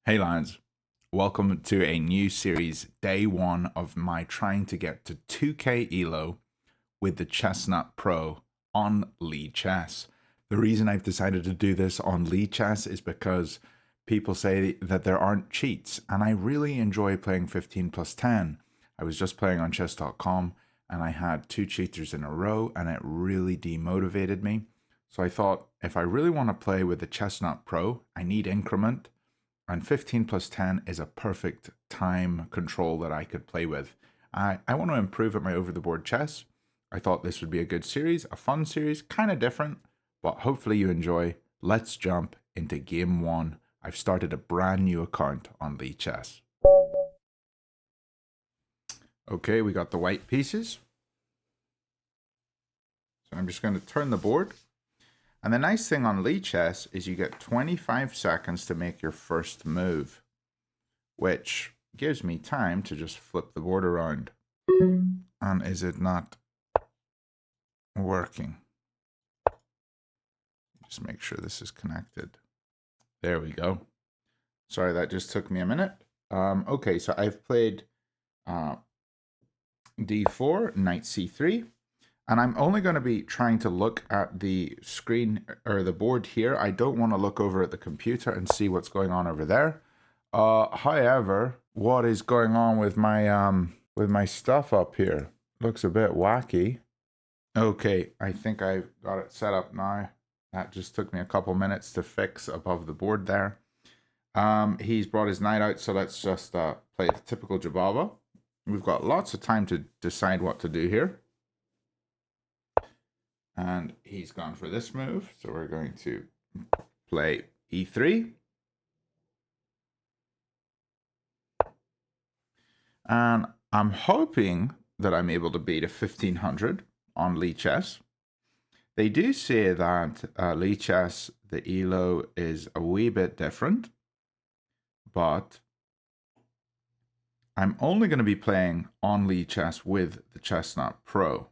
Hey lads, welcome to a new series, day one of my trying to get to 2k elo with the Chessnut Pro on Lichess. The reason I've decided to do this on Lichess is because people say that there aren't cheats, and I really enjoy playing 15 plus 10. I was just playing on chess.com and I had 2 cheaters in a row and it really demotivated me. So I thought, if I really want to play with the Chessnut Pro, I need increment. And 15 plus 10 is a perfect time control that I could play with. I want to improve at my over-the-board chess. I thought this would be a good series, a fun series, kind of different, but hopefully you enjoy. Let's jump into game one. I've started a brand new account on Lichess. Okay, we got the white pieces. So I'm just going to turn the board. And the nice thing on Lichess is you get 25 seconds to make your first move, which gives me time to just flip the board around. And is it not working? Just make sure this is connected. There we go. Sorry, that just took me a minute. Okay, so I've played d4, knight c3. And I'm only going to be trying to look at the screen or the board here. I don't want to look over at the computer and see what's going on over there. However, what is going on with my stuff up here? Looks a bit wacky. Okay, I think I got it set up now. That just took me a couple minutes to fix above the board there. He's brought his knight out, so let's just play the typical Jobava. We've got lots of time to decide what to do here. And he's gone for this move, so we're going to play e3. And I'm hoping that I'm able to beat a 1500 on Lichess. They do say that Lichess, the elo is a wee bit different, but I'm only going to be playing on Lichess with the Chessnut Pro.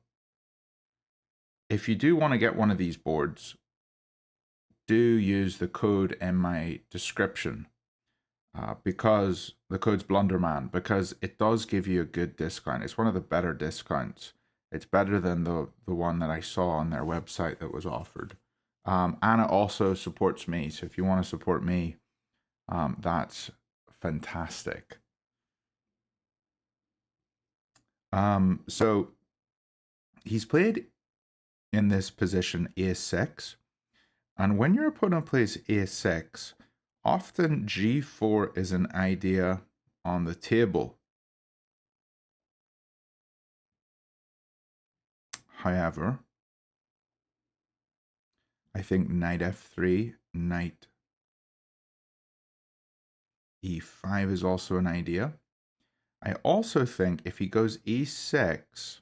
If you do want to get one of these boards, do use the code in my description because the code's Blunderman, because it does give you a good discount. It's one of the better discounts. It's better than the one that I saw on their website that was offered. And it also supports me. So if you want to support me, that's fantastic. So he's played in this position a6, and when your opponent plays a6, often g4 is an idea on the table. However, I think knight f3, knight e5 is also an idea. I also think if he goes e6,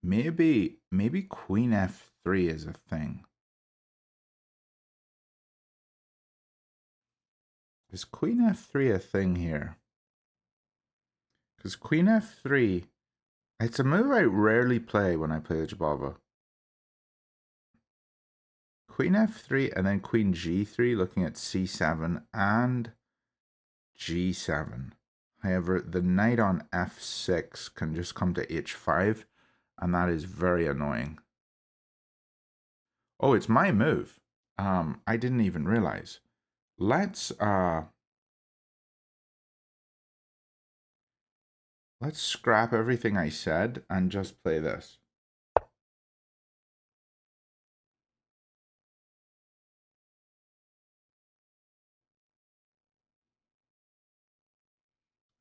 maybe queen f3 is a thing. Is queen f3 a thing here? Because queen f3, it's a move I rarely play when I play the Jobava. Queen f3 and then queen g3, looking at c7 and g7. However, the knight on f6 can just come to h5, and that is very annoying. Oh, it's my move. I didn't even realize. Let's scrap everything I said and just play this.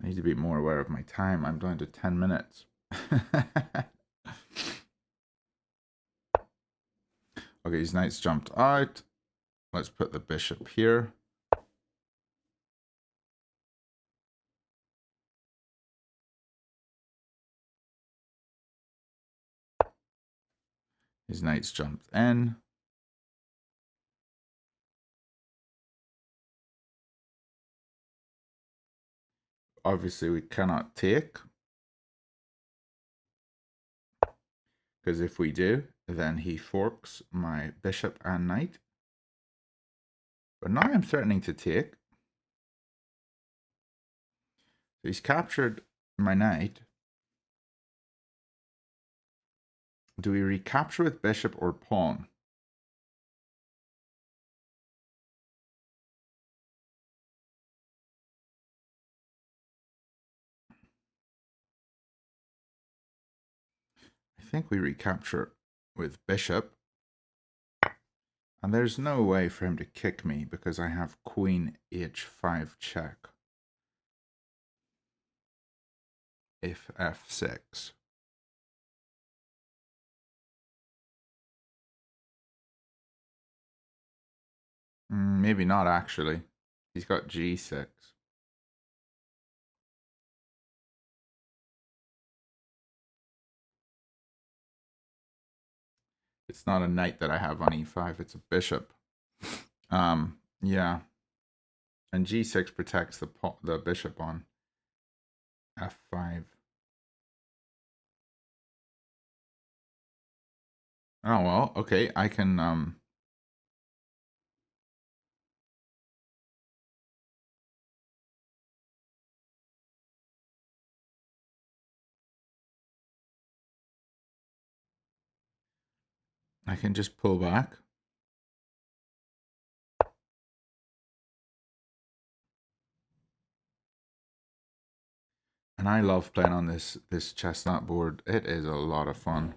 I need to be more aware of my time. I'm down to 10 minutes. Okay, his knight's jumped out. Let's put the bishop here. His knight's jumped in. Obviously, we cannot take, because if we do, then he forks my bishop and knight. But now I'm threatening to take. So he's captured my knight. Do we recapture with bishop or pawn? I think we recapture with bishop. And there's no way for him to kick me because I have queen h5 check. If f6. Maybe not actually. He's got g6. It's not a knight that I have on e5, it's a bishop. Yeah. And g6 protects the bishop on f5. Oh well, okay, I can just pull back. And I love playing on this chestnut board. It is a lot of fun.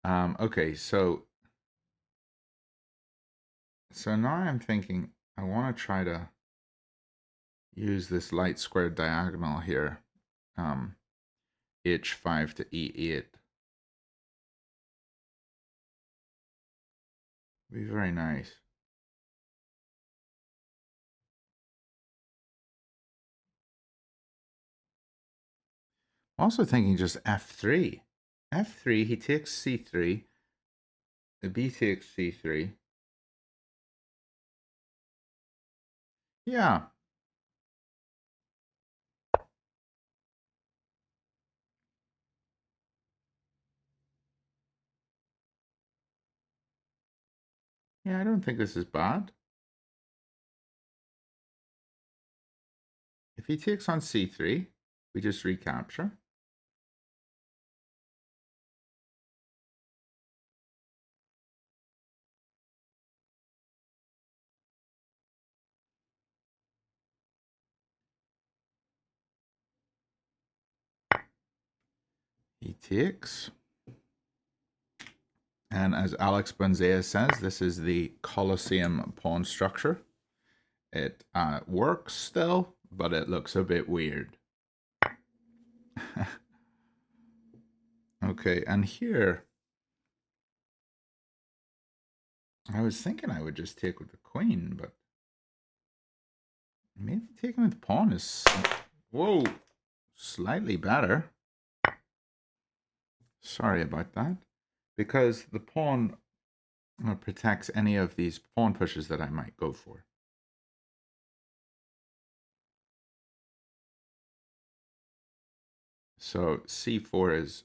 Okay, so now I'm thinking I want to try to use this light square diagonal here. H5 to E8. Be very nice. Also thinking just F3. F3, he takes C3. The B takes C3. Yeah. Yeah, I don't think this is bad. If he takes on C3, we just recapture. He takes. And as Alex Bonzea says, this is the Colosseum pawn structure. It works still, but it looks a bit weird. Okay, and here, I was thinking I would just take with the queen, but maybe taking with the pawn is, whoa, slightly better. Sorry about that. Because the pawn protects any of these pawn pushes that I might go for. So c4 is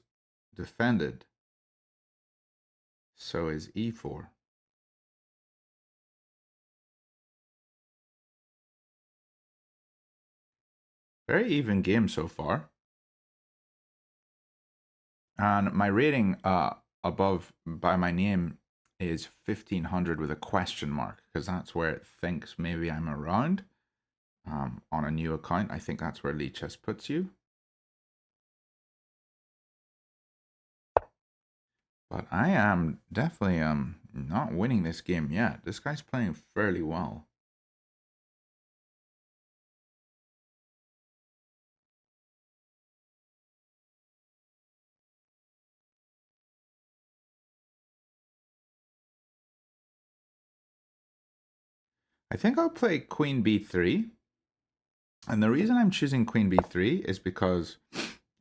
defended. So is e4. Very even game so far. And my rating above by my name is 1500 with a question mark, because that's where it thinks maybe I'm around on a new account. I think that's where Lichess puts you. But I am definitely not winning this game yet. This guy's playing fairly well. I think I'll play Queen B3. And the reason I'm choosing Queen B3 is because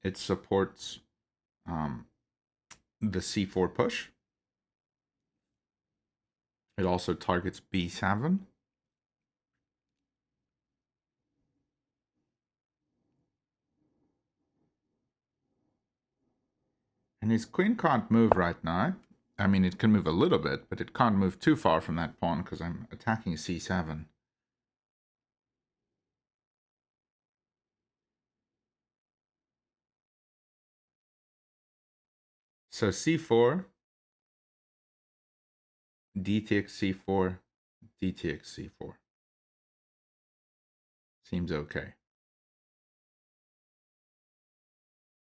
it supports the C4 push. It also targets B7. And his queen can't move right now. I mean, it can move a little bit, but it can't move too far from that pawn because I'm attacking c7. So c4, d takes c4, d takes c4. Seems okay.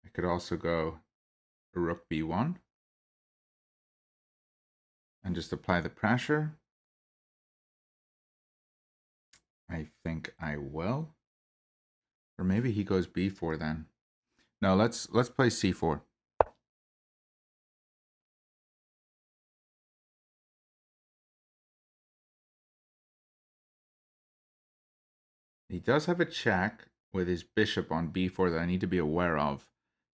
I could also go rook b1 and just apply the pressure. I think I will. Or maybe he goes b4 then. No, let's play c4. He does have a check with his bishop on b4 that I need to be aware of.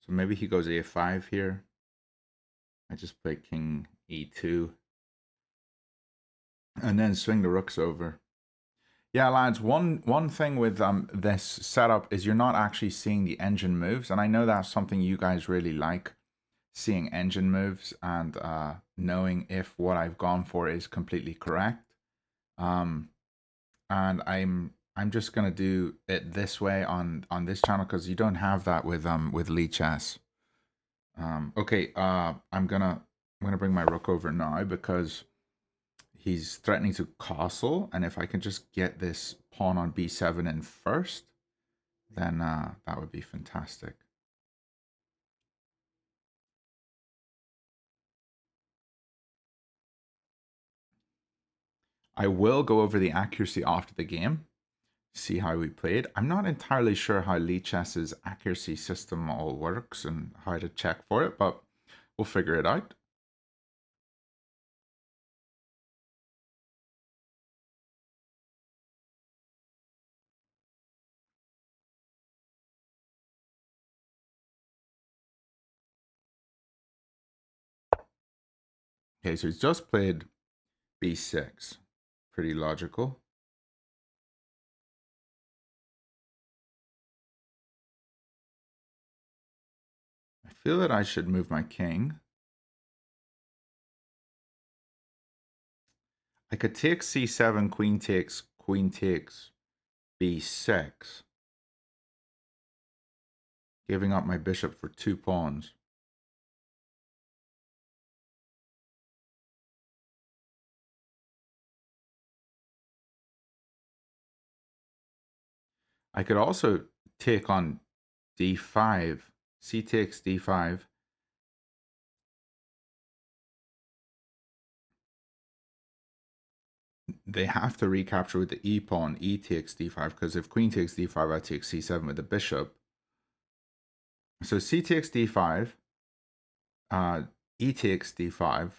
So maybe he goes a5 here. I just play king e2. And then swing the rooks over. Yeah, lads, one thing with this setup is you're not actually seeing the engine moves. And I know that's something you guys really like, seeing engine moves and knowing if what I've gone for is completely correct. And I'm just gonna do it this way on this channel because you don't have that with Lichess. Okay, I'm gonna bring my rook over now because he's threatening to castle, and if I can just get this pawn on b7 in first, then that would be fantastic. I will go over the accuracy after the game, see how we played. I'm not entirely sure how Lichess's accuracy system all works and how to check for it, but we'll figure it out. Okay, so he's just played b6. Pretty logical. I feel that I should move my king. I could take c7, queen takes b6, giving up my bishop for 2 pawns. I could also take on d5, c takes d5. They have to recapture with the e pawn, e takes d5, because if queen takes d5, I take c7 with the bishop. So c takes d5, e takes d5,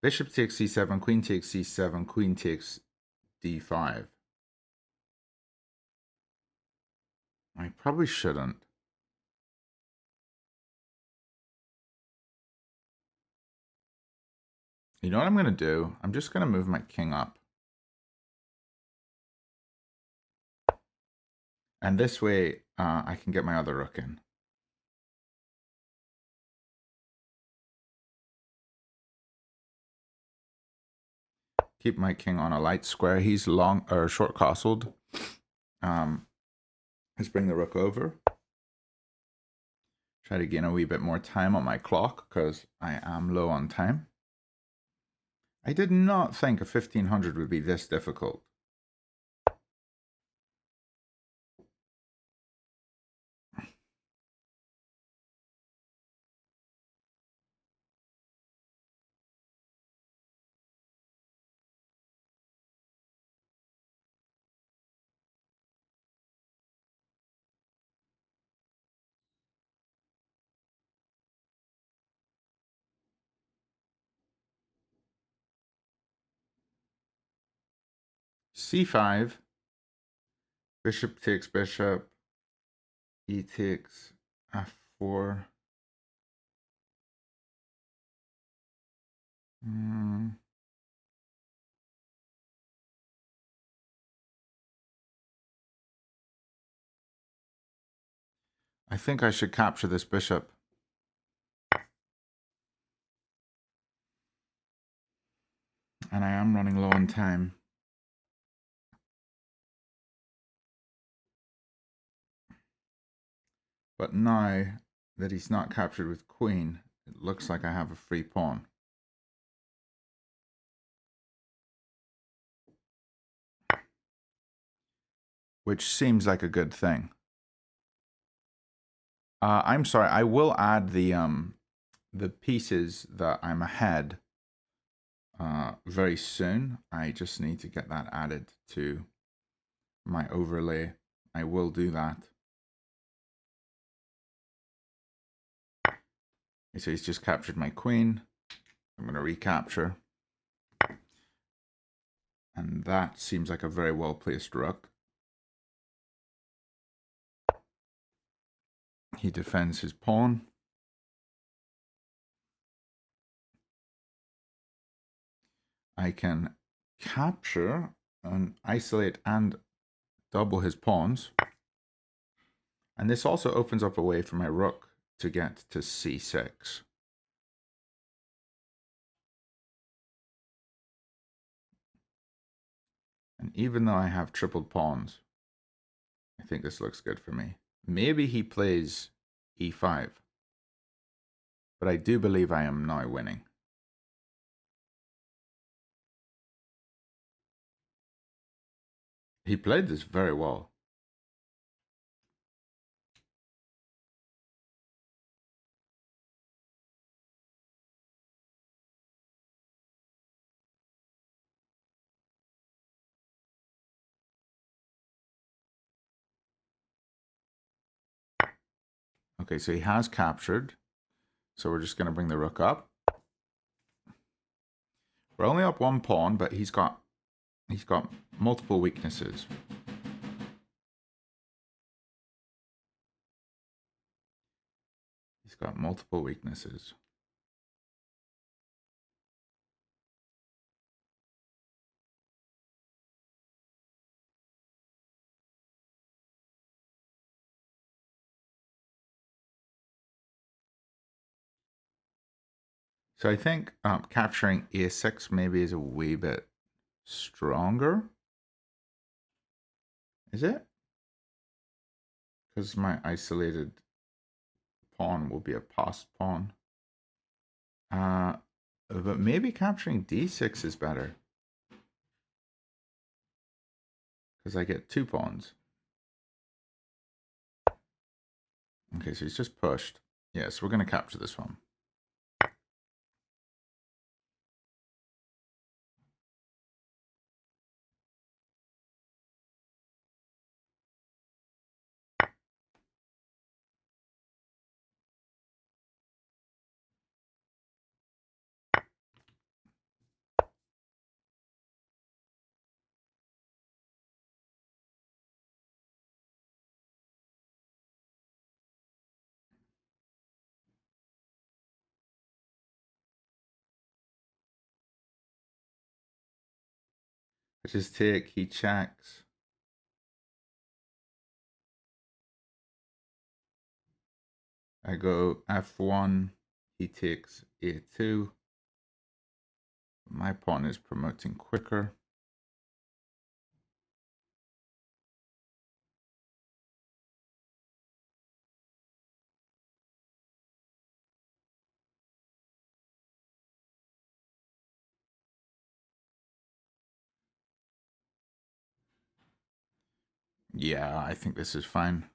bishop takes c7, queen takes c7, queen takes d5. I probably shouldn't. You know what I'm going to do? I'm just going to move my king up. And this way, I can get my other rook in. Keep my king on a light square. He's long or short castled. Let's bring the rook over. Try to gain a wee bit more time on my clock because I am low on time. I did not think a 1500 would be this difficult. c5, bishop takes bishop, e takes f4. I think I should capture this bishop. And I am running low on time. But now that he's not captured with queen, it looks like I have a free pawn. Which seems like a good thing. I'm sorry, I will add the pieces that I'm ahead very soon. I just need to get that added to my overlay. I will do that. So he's just captured my queen. I'm going to recapture. And that seems like a very well placed rook. He defends his pawn. I can capture and isolate and double his pawns. And this also opens up a way for my rook to get to c6. And even though I have tripled pawns, I think this looks good for me. Maybe he plays e5. But I do believe I am now winning. He played this very well. Okay, so he has captured. So we're just going to bring the rook up. We're only up one pawn, but he's got multiple weaknesses. He's got multiple weaknesses. So I think capturing a6 maybe is a wee bit stronger. Is it? Because my isolated pawn will be a passed pawn. But maybe capturing d6 is better. Because I get two pawns. Okay, so he's just pushed. Yes, we're going to capture this one. I just take, he checks. I go f1, he takes a2. My pawn is promoting quicker. Yeah, I think this is fine.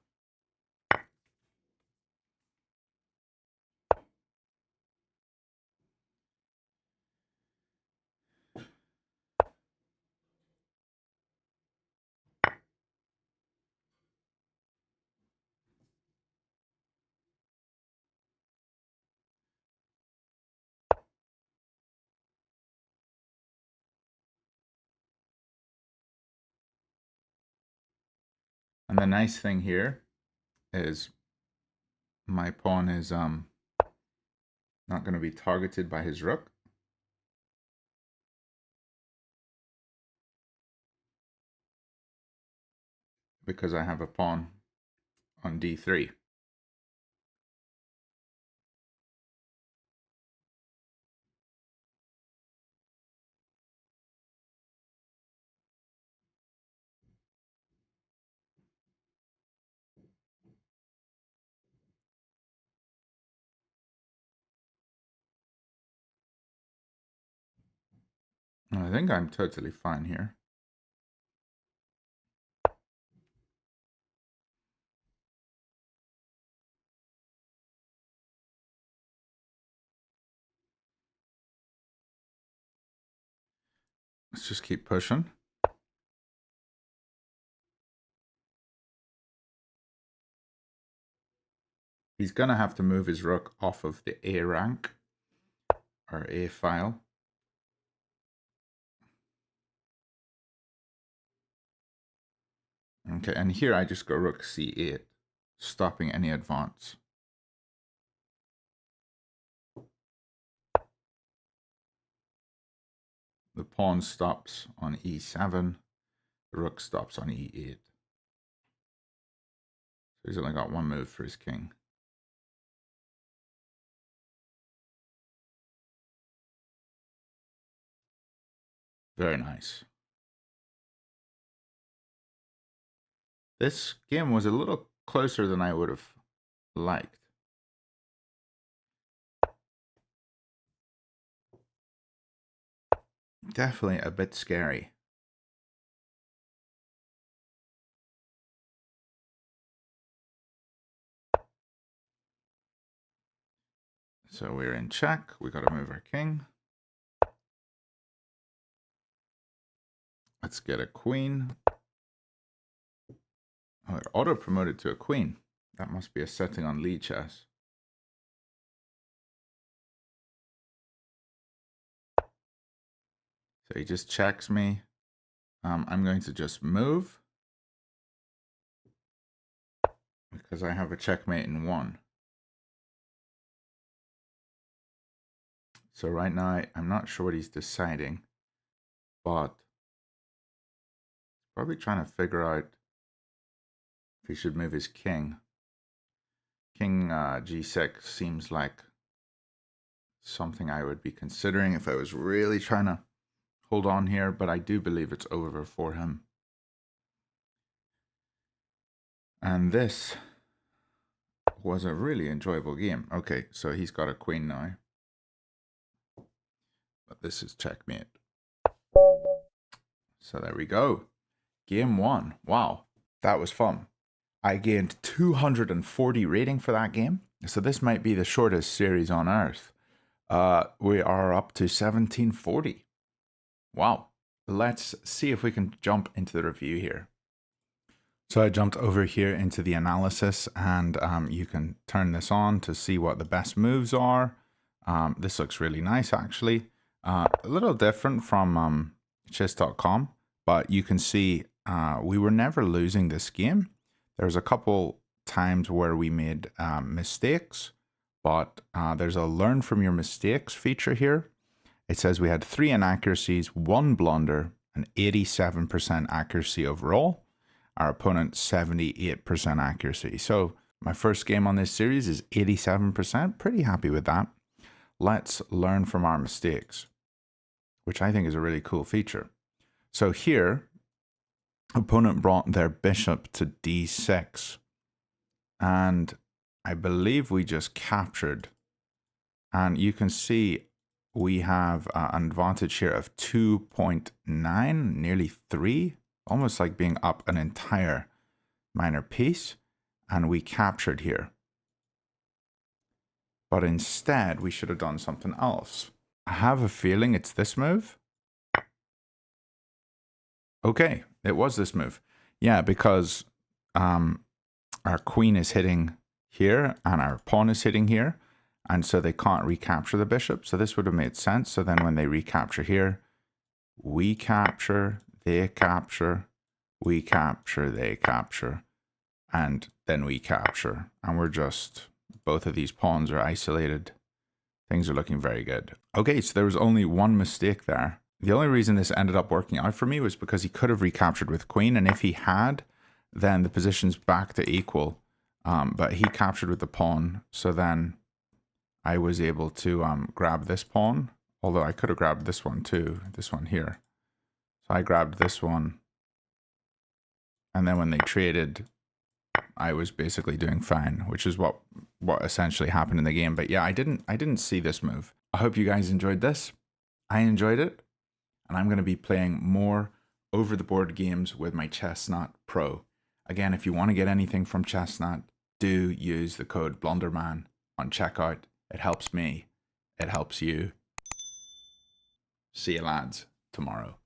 And the nice thing here is my pawn is not going to be targeted by his rook. Because I have a pawn on d3. I think I'm totally fine here. Let's just keep pushing. He's going to have to move his rook off of the A rank or A file. Okay, and here I just go rook c8, stopping any advance. The pawn stops on e7, the rook stops on e8. So he's only got one move for his king. Very nice. This game was a little closer than I would have liked. Definitely a bit scary. So we're in check. We got to move our king. Let's get a queen. Oh, it auto-promoted to a queen. That must be a setting on Lichess. So he just checks me. I'm going to just move because I have a checkmate in 1. So right now, I'm not sure what he's deciding, but probably trying to figure out if he should move his king. King g6 seems like something I would be considering if I was really trying to hold on here, but I do believe it's over for him. And this was a really enjoyable game. Okay, so he's got a queen now. But this is checkmate. So there we go. Game 1. Wow, that was fun. I gained 240 rating for that game. So this might be the shortest series on earth. We are up to 1740. Wow. Let's see if we can jump into the review here. So I jumped over here into the analysis, and you can turn this on to see what the best moves are. This looks really nice, actually. A little different from chess.com, but you can see we were never losing this game. There was a couple times where we made mistakes, but there's a learn from your mistakes feature here. It says we had 3 inaccuracies, 1 blunder, and 87% accuracy overall. Our opponent 78% accuracy. So my first game on this series is 87%. Pretty happy with that. Let's learn from our mistakes, which I think is a really cool feature. So here, opponent brought their bishop to d6, and I believe we just captured. And you can see we have an advantage here of 2.9, nearly 3, almost like being up an entire minor piece, and we captured here. But instead, we should have done something else. I have a feeling it's this move. Okay, it was this move. Yeah, because our queen is hitting here and our pawn is hitting here, and so they can't recapture the bishop. So this would have made sense. So then when they recapture here, we capture, they capture, we capture, they capture, and then we capture. And we're just, both of these pawns are isolated. Things are looking very good. Okay, so there was only one mistake there. The only reason this ended up working out for me was because he could have recaptured with queen, and if he had, then the position's back to equal. But he captured with the pawn, so then I was able to grab this pawn, although I could have grabbed this one too, this one here. So I grabbed this one, and then when they traded, I was basically doing fine, which is what essentially happened in the game. But yeah, I didn't see this move. I hope you guys enjoyed this. I enjoyed it. and I'm going to be playing more over-the-board games with my Chessnut Pro. Again, if you want to get anything from Chessnut, do use the code BLUNDERMAN on checkout. It helps me. It helps you. See you lads tomorrow.